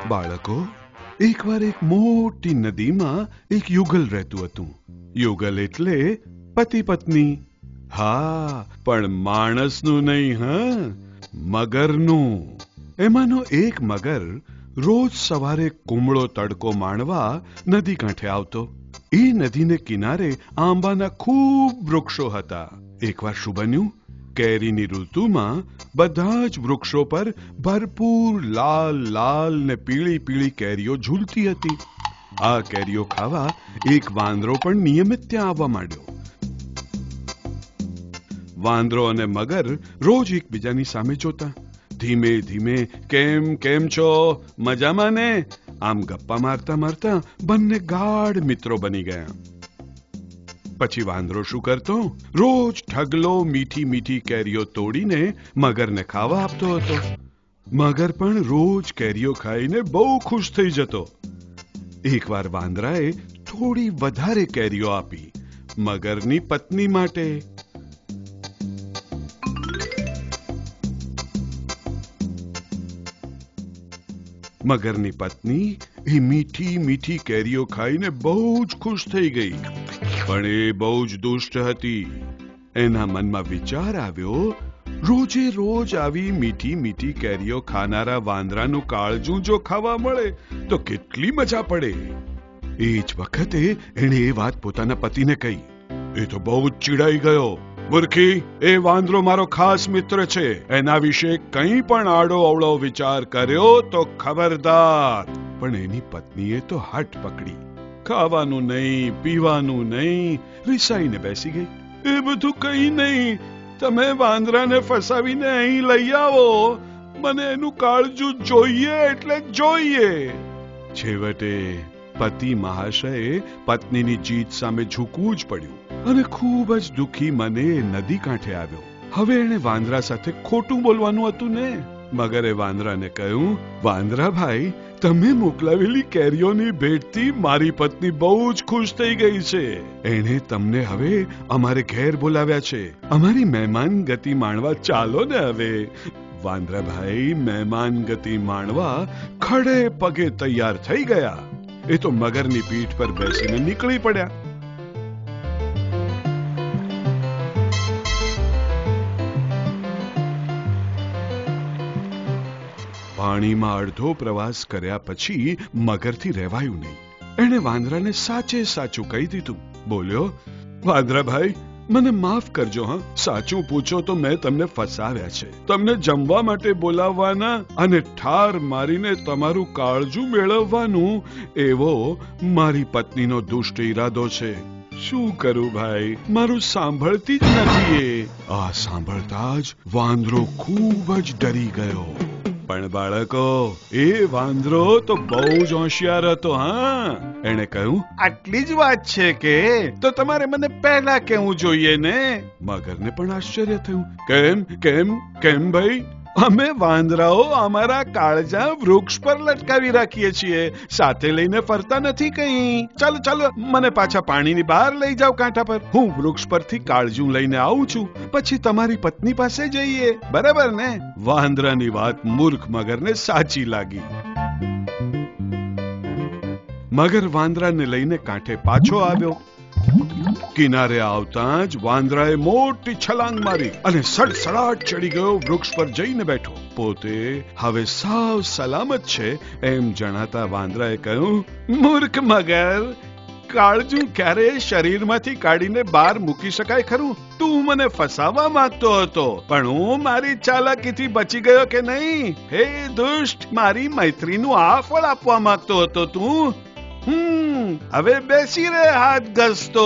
બાળકો, એકવાર એક મોટી નદીમાં એક યુગલ રહેતું હતું. યુગલ એટલે પતિ પત્ની. હા, પણ માણસનું નહીં, હા, મગરનું. એમાંનો એક મગર રોજ સવારે કુમળો તડકો માણવા નદી કાંઠે આવતો. એ નદીને કિનારે આંબાના ખૂબ વૃક્ષો હતા. એકવાર શું બન્યું? કેરીની ઋતુમાં બધા જ વૃક્ષો પર ભરપૂર લાલ લાલ ને પીળી પીળી કેરીઓ ઝૂલતી હતી. આ કેરીઓ ખાવા એક વાંદરો પણ નિયમિત ત્યાં આવવા માંડ્યો. વાંદરો અને મગર રોજ એકબીજાની સામે જોતા. ધીમે ધીમે કેમ કેમ છો, મજામાં ને, આમ ગપ્પા મારતા મારતા બંને ગાઢ મિત્રો બની ગયા. પછી વાંદરો શું કરતો? રોજ ઢગલો મીઠી મીઠી કેરીઓ તોડીને મગરને ખાવા આપતો હતો. મગર પણ રોજ કેરીઓ ખાઈને બહુ ખુશ થઈ જતો. એકવાર વાંદરાએ થોડી વધારે કેરીઓ આપી મગરની પત્ની માટે. મગરની પત્ની એ મીઠી મીઠી કેરીઓ ખાઈને બહુ જ ખુશ થઈ ગઈ. પણ એ બહુ જ દુષ્ટ હતી. એના મનમાં વિચાર આવ્યો, રોજે રોજ આવી મીઠી મીઠી કેરીઓ ખાનારા વાંદરાનું કાળજું જો ખાવા મળે તો કેટલી મજા પડે. એ જ વખતે એણે એ વાત પોતાના પતિને કહી. એ તો બહુ જ ચીડાઈ ગયો. મૂર્ખી, એ વાંદરો મારો ખાસ મિત્ર છે. એના વિશે કંઈ પણ આડો અવળો વિચાર કર્યો તો ખબરદાર. પણ એની પત્નીએ તો હઠ પકડી. ખાવાનું નહીં, પીવાનું નહીં, રિસાઈને બેસી ગઈ. એ બધું કંઈ નહીં, તમે વાંદરાને ફસાવીને અહીં લઈ આવો. મને એનું કાળજું જોઈએ એટલે જોઈએ. છેવટે પતિ મહાશયે પત્નીની જીત સામે ઝૂકવું જ પડ્યું અને ખૂબ જ દુઃખી મને નદી કાંઠે આવ્યો. હવે એણે વાંદરા સાથે ખોટું બોલવાનું હતું ને. મગરે વાંદરાને કહ્યું, વાંદરા ભાઈ, તમે મોકલાવેલી કેરીઓની ભેટથી મારી પત્ની બહુ જ ખુશ થઈ ગઈ છે. એણે તમને હવે અમારે ઘેર બોલાવ્યા છે. અમારી મહેમાન ગતિ માણવા ચાલો ને હવે. વાંદરા ભાઈ મહેમાન ગતિ માણવા ખડે પગે તૈયાર થઈ ગયા. એ તો મગરની પીઠ પર બેસીને નીકળી પડ્યા. પાણીમાં અડધો પ્રવાસ કર્યા પછી મગરથી રહેવાયું નહીં. એણે વાંદરાને સાચે સાચું કહી દીધું. બોલ્યો, વાંદરા ભાઈ, મને માફ કરજો. હા, સાચું પૂછો તો મેં તમને ફસાવ્યા છે. તમને જમવા માટે બોલાવવાના અને ઠાર મારીને તમારું કાળજું મેળવવાનું એવો મારી પત્નીનો દુષ્ટ ઈરાદો છે. શું કરું ભાઈ, મારું સાંભળતી જ નથી. આ સાંભળતા જ વાંદરો ખૂબ જ ડરી ગયો. પણ બાળકો, એ વાંદરો તો બહુ જ હોશિયાર હતો. હા, એણે કહ્યું, આટલી જ વાત છે કે તો તમારે મને પહેલા કહેવું જોઈએ ને. મગરને પણ આશ્ચર્ય થયું. કેમ કેમ કેમ ભાઈ? અમે વાંદરાઓ અમારા કાળજા વૃક્ષ પર લટકાવી રાખીએ છીએ, સાથે લઈને ફરતા નથી કઈ. ચાલો ચાલો, મને પાછા પાણીની બહાર લઈ જાઓ કાંઠા પર. હું વૃક્ષ પરથી કાળજું લઈને આવું છું, પછી તમારી પત્ની પાસે જઈએ, બરાબર ને? વાંદરાની વાત મૂર્ખ મગરને સાચી લાગી. મગર વાંદરાને લઈને કાંઠે પાછો આવ્યો. કિનારે આવતા જ વાંદરાએ મોટી છલાંગ મારી અને સડસડાટ ચડી ગયો. વૃક્ષ પર જઈને બેઠો. પોતે હવે સાવ સલામત છે એમ જણાતા વાંદરાએ કહ્યું, મૂર્ખ મગર, કાળજું ક્યારે શરીરમાંથી કાઢીને બહાર મૂકી શકાય ખરું? તું મને ફસાવવા માંગતો હતો, પણ હું મારી ચાલાકીથી બચી ગયો કે નહીં? હે દુષ્ટ, મારી મૈત્રીનું આ ફળ આપવા માંગતો હતો તું. હવે બેસી રહે હાથ ઘસતો.